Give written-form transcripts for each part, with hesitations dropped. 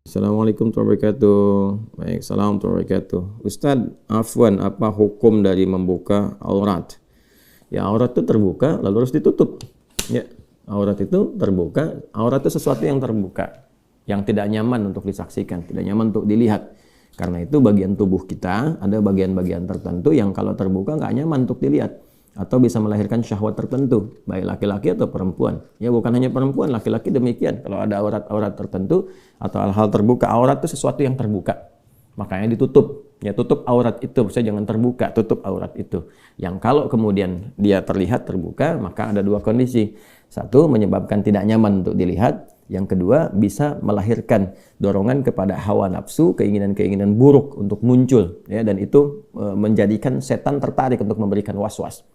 Assalamualaikum warahmatullahi wabarakatuh. Baik, salam warahmatullahi wabarakatuh. Ustadz, afwan, apa hukum dari membuka aurat? Ya, aurat itu terbuka, lalu harus ditutup. Ya, aurat itu terbuka, aurat itu sesuatu yang terbuka, yang tidak nyaman untuk disaksikan, tidak nyaman untuk dilihat. Karena itu bagian tubuh kita, ada bagian-bagian tertentu yang kalau terbuka nggak nyaman untuk dilihat. Atau bisa melahirkan syahwat tertentu, baik laki-laki atau perempuan. Ya, bukan hanya perempuan, laki-laki demikian. Kalau ada aurat-aurat tertentu atau hal-hal terbuka, aurat itu sesuatu yang terbuka. Makanya ditutup. Ya, tutup aurat itu, maksudnya jangan terbuka, tutup aurat itu. Yang kalau kemudian dia terlihat terbuka, maka ada dua kondisi. Satu, menyebabkan tidak nyaman untuk dilihat. Yang kedua, bisa melahirkan dorongan kepada hawa nafsu, keinginan-keinginan buruk untuk muncul, ya, dan itu menjadikan setan tertarik untuk memberikan was-was.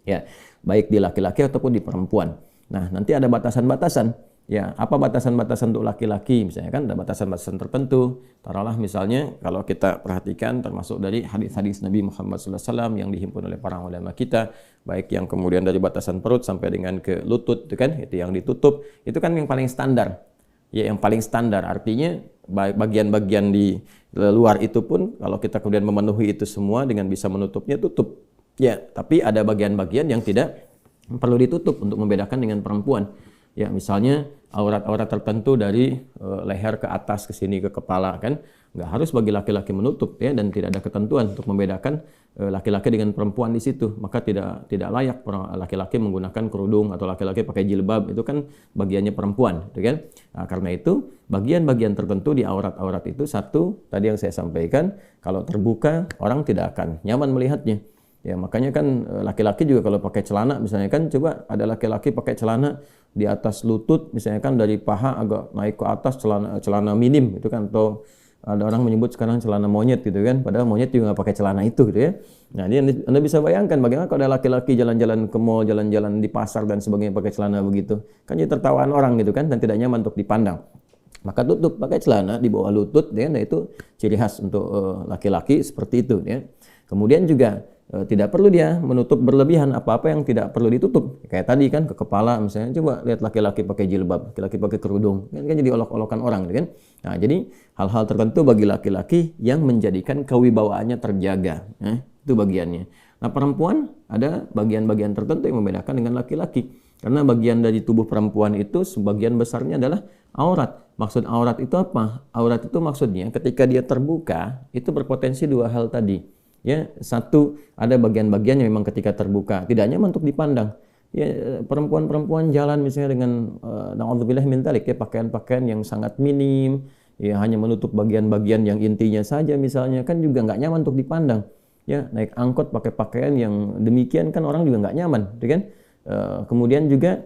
Ya, baik di laki-laki ataupun di perempuan. Nah, nanti ada batasan-batasan. Ya, apa batasan-batasan untuk laki-laki? Misalnya kan ada batasan-batasan tertentu. Taruhlah misalnya kalau kita perhatikan termasuk dari hadis-hadis Nabi Muhammad SAW yang dihimpun oleh para ulama kita, baik yang kemudian dari batasan perut sampai dengan ke lutut, itu kan, itu yang ditutup, itu kan yang paling standar. Ya, yang paling standar artinya bagian-bagian di luar itu pun kalau kita kemudian memenuhi itu semua dengan bisa menutupnya, tutup. Ya, tapi ada bagian-bagian yang tidak perlu ditutup untuk membedakan dengan perempuan. Ya, misalnya aurat-aurat tertentu dari leher ke atas ke sini ke kepala kan, nggak harus bagi laki-laki menutup, ya, dan tidak ada ketentuan untuk membedakan laki-laki dengan perempuan di situ. Maka tidak layak laki-laki menggunakan kerudung atau laki-laki pakai jilbab, itu kan bagiannya perempuan, gitu kan? Nah, karena itu bagian-bagian tertentu di aurat-aurat itu, satu tadi yang saya sampaikan, kalau terbuka orang tidak akan nyaman melihatnya. Ya, makanya kan laki-laki juga kalau pakai celana misalnya kan, coba ada laki-laki pakai celana di atas lutut misalnya kan, dari paha agak naik ke atas, celana minim itu kan, atau ada orang menyebut sekarang celana monyet gitu kan, padahal monyet juga nggak pakai celana itu gitu ya. Nah, ini Anda bisa bayangkan bagaimana kalau ada laki-laki jalan-jalan ke mall, jalan-jalan di pasar dan sebagainya pakai celana begitu, kan jadi tertawaan orang gitu kan, dan tidak nyaman untuk dipandang. Maka tutup, pakai celana di bawah lutut ya, nah itu ciri khas untuk laki-laki seperti itu ya. Kemudian juga tidak perlu dia menutup berlebihan apa-apa yang tidak perlu ditutup. Kayak tadi kan ke kepala misalnya, coba lihat laki-laki pakai jilbab, laki-laki pakai kerudung, kan jadi olok-olokan orang gitu kan. Nah, jadi hal-hal tertentu bagi laki-laki yang menjadikan kewibawaannya terjaga, itu bagiannya. Nah, perempuan ada bagian-bagian tertentu yang membedakan dengan laki-laki. Karena bagian dari tubuh perempuan itu sebagian besarnya adalah aurat. Maksud aurat itu apa? Aurat itu maksudnya ketika dia terbuka, itu berpotensi dua hal tadi. Ya, satu, ada bagian-bagian yang memang ketika terbuka tidak nyaman untuk dipandang. Ya, perempuan-perempuan jalan misalnya dengan na'udzubillah min dzalik, ya, pakaian-pakaian yang sangat minim, ya, hanya menutup bagian-bagian yang intinya saja misalnya, kan juga nggak nyaman untuk dipandang. Ya, naik angkot pakai pakaian yang demikian kan orang juga nggak nyaman, gitu kan? Kemudian juga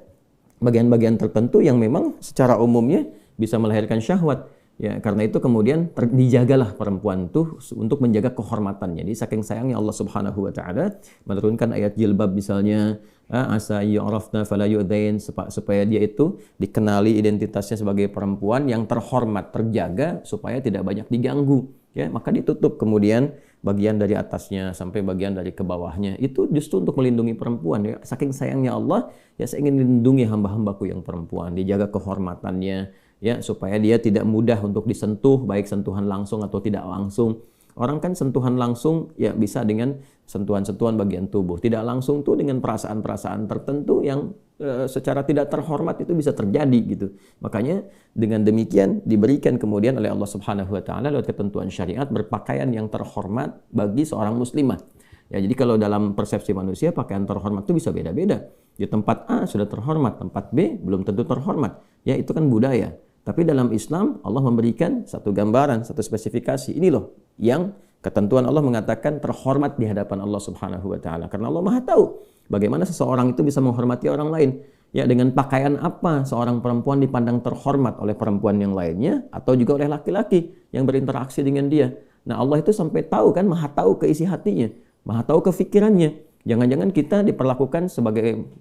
bagian-bagian tertentu yang memang secara umumnya bisa melahirkan syahwat. Ya, karena itu kemudian dijagalah perempuan tuh untuk menjaga kehormatannya. Jadi saking sayangnya Allah Subhanahu wa taala menurunkan ayat jilbab misalnya, asa yu'rafna fala yu'dain, supaya dia itu dikenali identitasnya sebagai perempuan yang terhormat, terjaga supaya tidak banyak diganggu. Ya, maka ditutup kemudian bagian dari atasnya sampai bagian dari ke bawahnya. Itu justru untuk melindungi perempuan, ya. Saking sayangnya Allah, ya, saya ingin melindungi hamba-hambaku yang perempuan, dijaga kehormatannya, ya, supaya dia tidak mudah untuk disentuh, baik sentuhan langsung atau tidak langsung. Orang kan sentuhan langsung ya bisa dengan sentuhan-sentuhan bagian tubuh, tidak langsung tuh dengan perasaan-perasaan tertentu yang secara tidak terhormat itu bisa terjadi gitu. Makanya dengan demikian diberikan kemudian oleh Allah Subhanahu wa taala lewat ketentuan syariat berpakaian yang terhormat bagi seorang muslimah. Ya, jadi kalau dalam persepsi manusia pakaian terhormat itu bisa beda-beda. Di tempat A sudah terhormat, tempat B belum tentu terhormat. Ya, itu kan budaya. Tapi dalam Islam Allah memberikan satu gambaran, satu spesifikasi. Ini loh yang ketentuan Allah mengatakan terhormat di hadapan Allah Subhanahu wa taala. Karena Allah Maha tahu bagaimana seseorang itu bisa menghormati orang lain. Ya, dengan pakaian apa seorang perempuan dipandang terhormat oleh perempuan yang lainnya atau juga oleh laki-laki yang berinteraksi dengan dia. Nah, Allah itu sampai tahu kan, Maha tahu keisi hatinya, Maha tahu kefikirannya. Jangan-jangan kita diperlakukan sebagai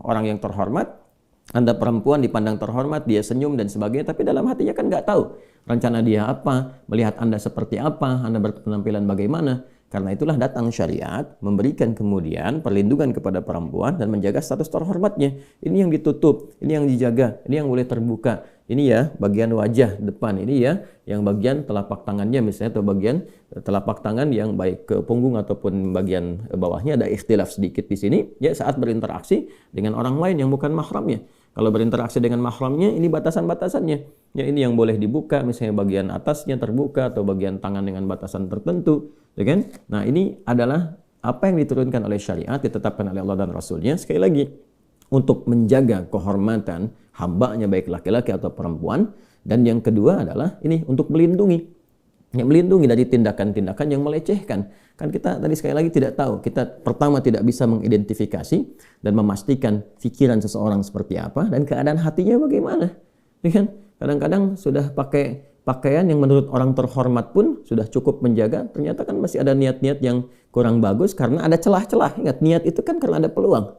orang yang terhormat, Anda perempuan dipandang terhormat, dia senyum dan sebagainya, tapi dalam hatinya kan nggak tahu rencana dia apa, melihat Anda seperti apa, Anda berpenampilan bagaimana. Karena itulah datang syariat memberikan kemudian perlindungan kepada perempuan dan menjaga status terhormatnya. Ini yang ditutup, ini yang dijaga, ini yang boleh terbuka. ini ya bagian wajah depan, ini ya yang bagian telapak tangannya misalnya, atau bagian telapak tangan yang baik ke punggung ataupun bagian bawahnya ada ikhtilaf sedikit di sini ya saat berinteraksi dengan orang lain yang bukan mahramnya. Kalau berinteraksi dengan mahramnya, ini batasan-batasannya. Ya, ini yang boleh dibuka, misalnya bagian atasnya terbuka atau bagian tangan dengan batasan tertentu, ya kan? Nah, ini adalah apa yang diturunkan oleh syariat, ditetapkan oleh Allah dan Rasulnya. Sekali lagi, untuk menjaga kehormatan hambanya baik laki-laki atau perempuan. Dan yang kedua adalah ini untuk melindungi. Ya, melindungi dari tindakan-tindakan yang melecehkan. Kan kita tadi sekali lagi tidak tahu. Kita pertama tidak bisa mengidentifikasi dan memastikan pikiran seseorang seperti apa dan keadaan hatinya bagaimana. Ya kan? Kadang-kadang sudah pakai pakaian yang menurut orang terhormat pun sudah cukup menjaga, ternyata kan masih ada niat-niat yang kurang bagus karena ada celah-celah. Ingat, niat itu kan karena ada peluang.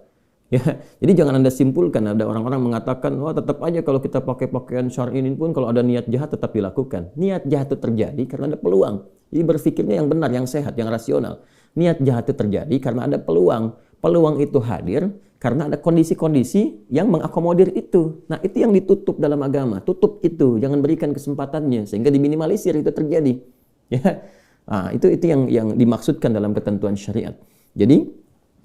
Ya, jadi jangan Anda simpulkan, ada orang-orang mengatakan, wah tetap aja kalau kita pakai pakaian syar'i ini pun kalau ada niat jahat tetap dilakukan. Niat jahat itu terjadi karena ada peluang. Jadi berpikirnya yang benar, yang sehat, yang rasional. Niat jahat itu terjadi karena ada peluang. Peluang itu hadir karena ada kondisi-kondisi yang mengakomodir itu. Nah, itu yang ditutup dalam agama. Tutup itu, jangan berikan kesempatannya sehingga diminimalisir itu terjadi. Ya. Nah, itu yang dimaksudkan dalam ketentuan syariat. Jadi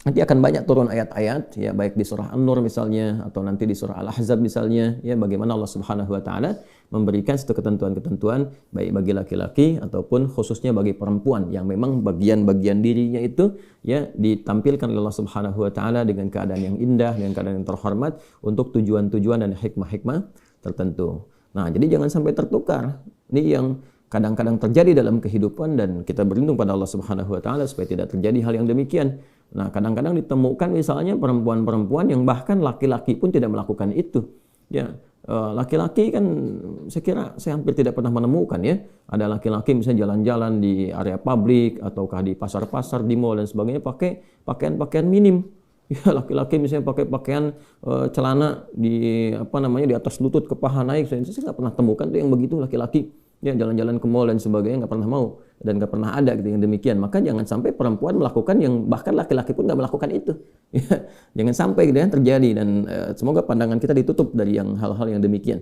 nanti akan banyak turun ayat-ayat ya, baik di surah An-Nur misalnya atau nanti di surah Al-Ahzab misalnya ya, bagaimana Allah Subhanahu wa taala memberikan satu ketentuan-ketentuan baik bagi laki-laki ataupun khususnya bagi perempuan yang memang bagian-bagian dirinya itu ya ditampilkan oleh Allah Subhanahu wa taala dengan keadaan yang indah, dengan keadaan yang terhormat untuk tujuan-tujuan dan hikmah-hikmah tertentu. Nah, jadi jangan sampai tertukar. Ini yang kadang-kadang terjadi dalam kehidupan dan kita berlindung pada Allah Subhanahu wa taala supaya tidak terjadi hal yang demikian. Nah, kadang-kadang ditemukan misalnya perempuan-perempuan yang bahkan laki-laki pun tidak melakukan itu. Ya, laki-laki kan saya hampir tidak pernah menemukan ya. Ada laki-laki misalnya jalan-jalan di area publik ataukah di pasar-pasar, di mall dan sebagainya pakai pakaian-pakaian minim. Ya, laki-laki misalnya pakai pakaian celana di di atas lutut ke paha naik. Saya nggak pernah temukan tuh yang begitu laki-laki. Ya, jalan-jalan ke mall dan sebagainya nggak pernah mau dan nggak pernah ada gitu yang demikian. Maka jangan sampai perempuan melakukan yang bahkan laki-laki pun nggak melakukan itu. Ya, jangan sampai gitu ya terjadi dan semoga pandangan kita ditutup dari yang hal-hal yang demikian.